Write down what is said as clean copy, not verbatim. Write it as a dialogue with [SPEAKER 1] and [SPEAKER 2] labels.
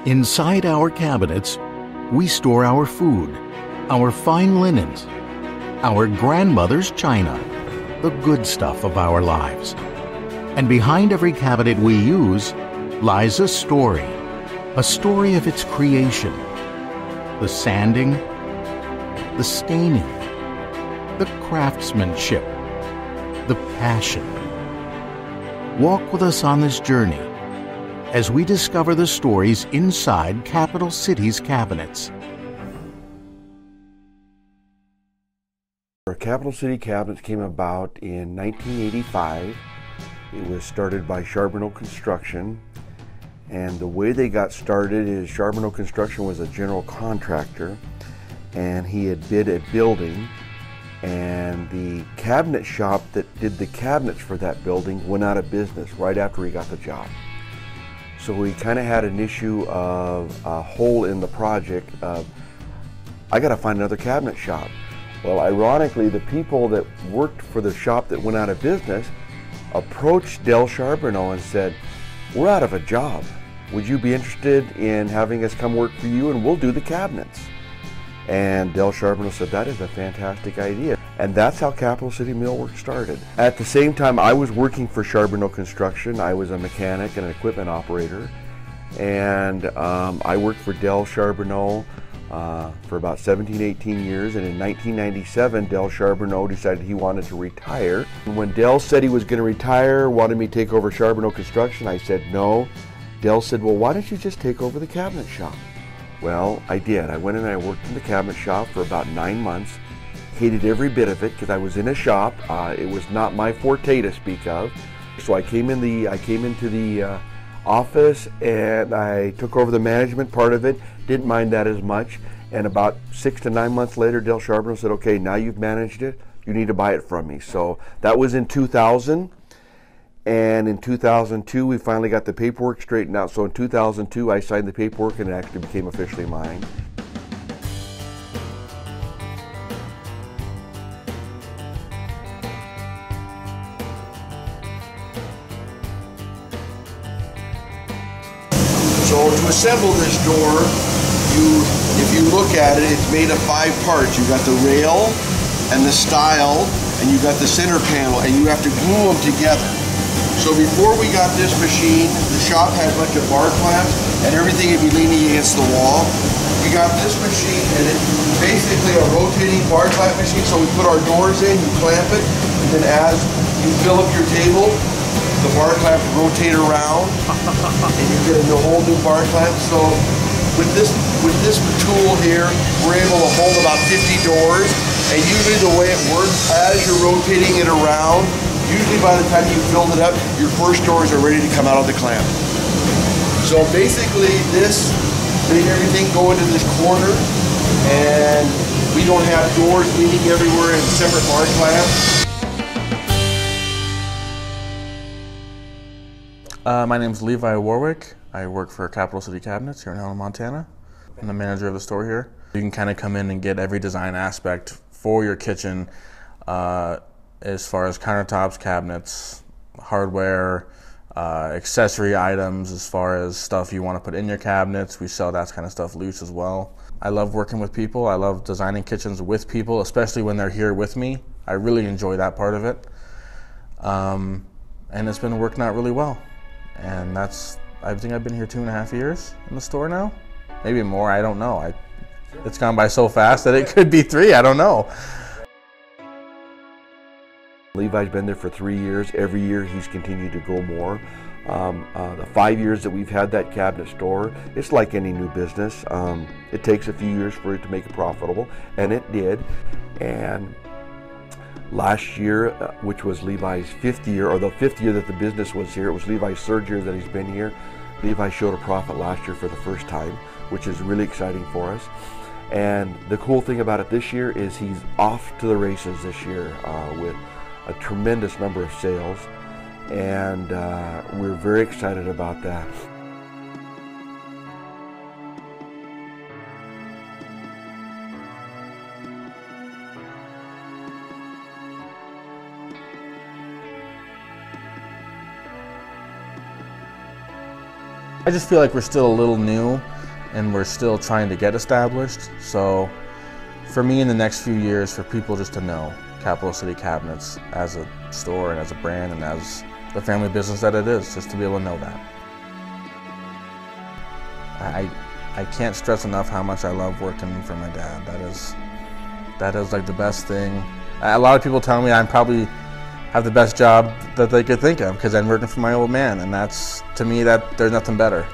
[SPEAKER 1] Inside our cabinets, we store our food, our fine linens, our grandmother's china, the good stuff of our lives. And behind every cabinet we use lies a story of its creation, the sanding, the staining, the craftsmanship, the passion. Walk with us on this journey as we discover the stories inside Capital City's cabinets.
[SPEAKER 2] Our Capital City Cabinets came about in 1985. It was started by Charbonneau Construction, and the way they got started is Charbonneau Construction was a general contractor, and he had bid a building, and the cabinet shop that did the cabinets for that building went out of business right after he got the job. So we kind of had an issue of a hole in the project of, I got to find another cabinet shop. Well, ironically, the people that worked for the shop that went out of business approached Del Charbonneau and said, we're out of a job. Would you be interested in having us come work for you and we'll do the cabinets? And Del Charbonneau said, that is a fantastic idea. And that's how Capital City Millwork started. At the same time, I was working for Charbonneau Construction. I was a mechanic and an equipment operator. And I worked for Del Charbonneau for about 17, 18 years. And in 1997, Del Charbonneau decided he wanted to retire. And when Del said he was going to retire, wanted me to take over Charbonneau Construction, I said no. Del said, well, why don't you just take over the cabinet shop? Well, I did. I went and I worked in the cabinet shop for about 9 months. Hated every bit of it because I was in a shop. It was not my forte to speak of. So I came into the office and I took over the management part of it. Didn't mind that as much. And about 6 to 9 months later, Del Charbonneau said, okay, now you've managed it, you need to buy it from me. So that was in 2000. And in 2002, we finally got the paperwork straightened out. So in 2002, I signed the paperwork and it actually became officially mine. So to assemble this door, if you look at it, it's made of 5 parts. You've got the rail and the stile, and you've got the center panel, and you have to glue them together. So before we got this machine, the shop had a bunch of bar clamps, and everything would be leaning against the wall. We got this machine, and it's basically a rotating bar clamp machine. So we put our doors in, you clamp it, and then as you fill up your table, the bar clamps rotate around, and you get a whole new bar clamp. So with this tool here, we're able to hold about 50 doors, and usually the way it works, as you're rotating it around, usually by the time you filled it up, your first doors are ready to come out of the clamp. So basically this made everything go into this corner, and we don't have doors leading everywhere in separate bar clamps.
[SPEAKER 3] My name's Levi Warwick. I work for Capital City Cabinets here in Helena, Montana. I'm the manager of the store here. You can kind of come in and get every design aspect for your kitchen as far as countertops, cabinets, hardware, accessory items, as far as stuff you want to put in your cabinets. We sell that kind of stuff loose as well. I love working with people. I love designing kitchens with people, especially when they're here with me. I really enjoy that part of it. And it's been working out really well. And I think I've been here 2.5 years in the store now. Maybe more, I don't know. It's gone by so fast that it could be 3, I don't know.
[SPEAKER 2] Levi's been there for 3 years. Every year he's continued to go more. The 5 years that we've had that cabinet store, it's like any new business. It takes a few years for it to make it profitable, and it did. And last year, which was Levi's 5th year, or the 5th year that the business was here, it was Levi's 3rd year that he's been here. Levi showed a profit last year for the first time, which is really exciting for us. And the cool thing about it this year is he's off to the races this year with a tremendous number of sales, and we're very excited about that.
[SPEAKER 3] I just feel like we're still a little new and we're still trying to get established. So for me in the next few years, for people just to know Capital City Cabinets as a store and as a brand and as the family business that it is, just to be able to know that. I can't stress enough how much I love working for my dad. That is like the best thing. A lot of people tell me I'm probably have the best job that they could think of because I'm working for my old man, and that's, to me, that there's nothing better.